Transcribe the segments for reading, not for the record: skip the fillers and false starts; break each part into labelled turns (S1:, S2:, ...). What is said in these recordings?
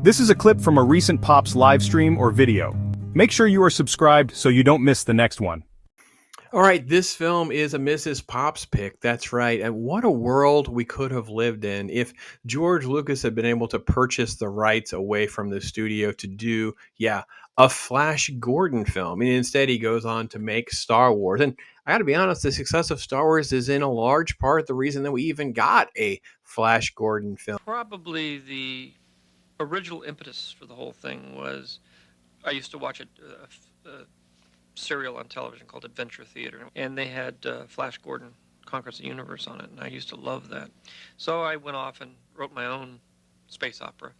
S1: This is a clip from a recent Pops live stream or video. Make sure you are subscribed so you don't miss the next one.
S2: All right, this film is a Mrs. Pops pick. That's right. And what a world we could have lived in if George Lucas had been able to purchase the rights away from the studio to do, a Flash Gordon film. And instead, he goes on to make Star Wars. And I got to be honest, the success of Star Wars is in a large part the reason that we even got a Flash Gordon film.
S3: Probably the original impetus for the whole thing was I used to watch a serial on television called Adventure Theater, and they had Flash Gordon Conquers the Universe on it, and I used to love that. So I went off and wrote my own space opera.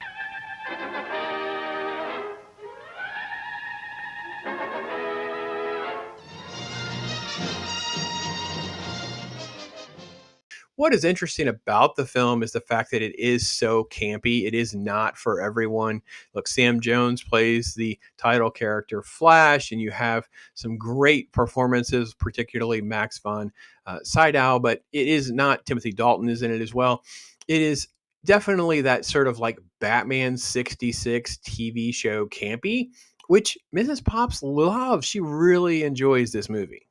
S2: What is interesting about the film is the fact that it is so campy. It is not for everyone. Look, Sam Jones plays the title character Flash, and you have some great performances, particularly Max von Sydow, but it is not. Timothy Dalton is in it as well. It is definitely that sort of like Batman 66 TV show campy, which Mrs. Pops loves. She really enjoys this movie.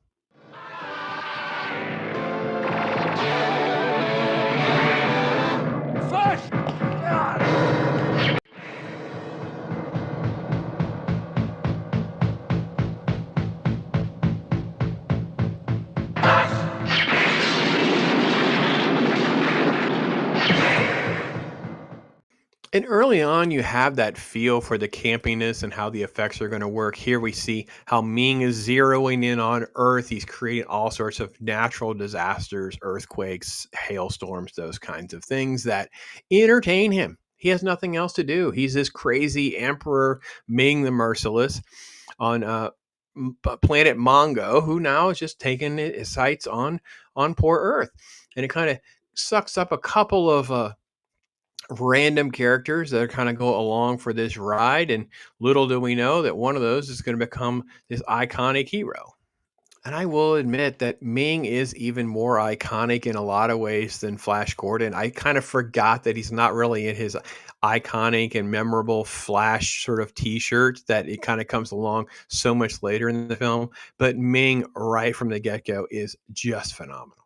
S2: And early on, you have that feel for the campiness and how the effects are going to work. Here we see how Ming is zeroing in on Earth. He's creating all sorts of natural disasters, earthquakes, hailstorms, those kinds of things that entertain him. He has nothing else to do. He's this crazy Emperor Ming the Merciless on planet Mongo, who now is just taking his sights on poor Earth. And it kind of sucks up a couple of random characters that kind of go along for this ride, and little do we know that one of those is going to become this iconic hero. And I will admit that Ming is even more iconic in a lot of ways than Flash Gordon. I kind of forgot that he's not really in his iconic and memorable Flash sort of t-shirt, that it kind of comes along so much later in the film. But Ming, right from the get-go, is just phenomenal.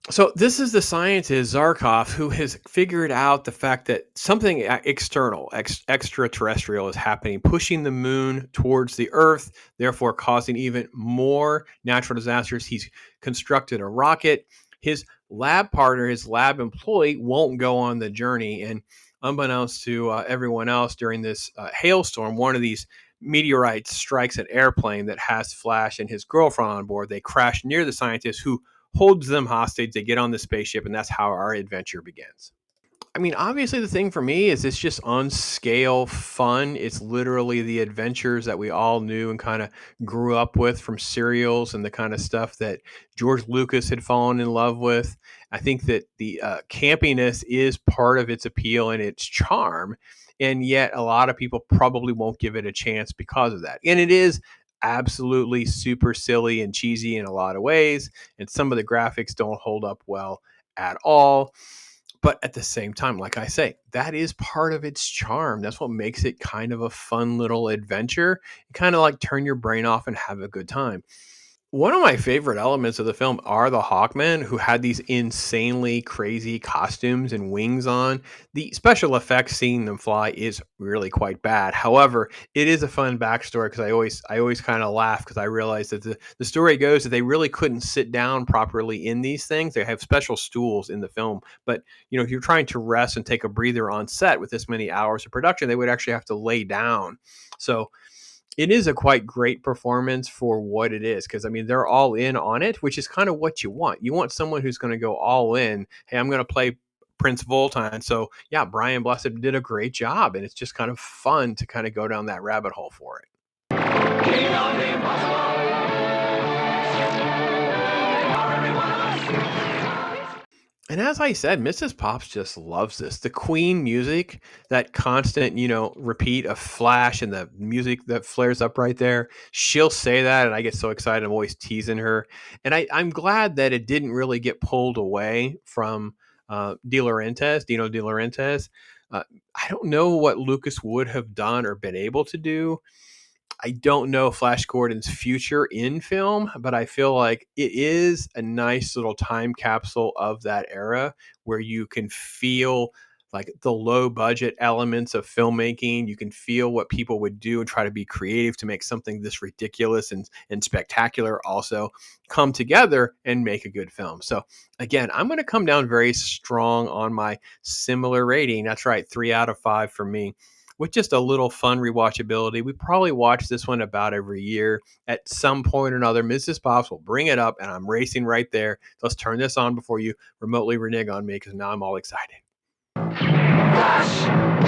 S2: So this is the scientist Zarkov who has figured out the fact that something external, extraterrestrial is happening, pushing the moon towards the Earth, therefore causing even more natural disasters. He's constructed a rocket. His lab partner, his lab employee, won't go on the journey. And unbeknownst to everyone else, during this hailstorm, one of these meteorites strikes an airplane that has Flash and his girlfriend on board. They crash near the scientist, who holds them hostage. They get on the spaceship, and that's how our adventure begins. I mean, obviously the thing for me is it's just on scale fun. It's literally the adventures that we all knew and kind of grew up with from serials, and the kind of stuff that George Lucas had fallen in love with. I think that the campiness is part of its appeal and its charm, and yet a lot of people probably won't give it a chance because of that. And it is absolutely super silly and cheesy in a lot of ways, and some of the graphics don't hold up well at all. But at the same time, like I say, that is part of its charm. That's what makes it kind of a fun little adventure. You kind of like turn your brain off and have a good time. One of my favorite elements of the film are the Hawkmen, who had these insanely crazy costumes and wings on. The special effects seeing them fly is really quite bad. However, it is a fun backstory, because I always kind of laugh, because I realize that the story goes that they really couldn't sit down properly in these things. They have special stools in the film, but if you're trying to rest and take a breather on set with this many hours of production, they would actually have to lay down. So it is a quite great performance for what it is, because I mean, they're all in on it, which is kind of what you want. You want someone who's going to go all in. Hey, I'm going to play Prince Voltan. So yeah, Brian Blessed did a great job, and it's just kind of fun to kind of go down that rabbit hole for it. And as I said, Mrs. Pops just loves this. The Queen music, that constant, repeat of Flash and the music that flares up right there. She'll say that, and I get so excited. I'm always teasing her. And I'm glad that it didn't really get pulled away from Dino De Laurentiis. I don't know what Lucas would have done or been able to do. I don't know Flash Gordon's future in film, but I feel like it is a nice little time capsule of that era where you can feel like the low budget elements of filmmaking. You can feel what people would do and try to be creative to make something this ridiculous and spectacular also come together and make a good film. So again, I'm going to come down very strong on my similar rating. That's right, 3 out of 5 for me, with just a little fun rewatchability. We probably watch this one about every year. At some point or another, Mrs. Pops will bring it up, and I'm racing right there. Let's turn this on before you remotely renege on me, because now I'm all excited.
S4: Flash!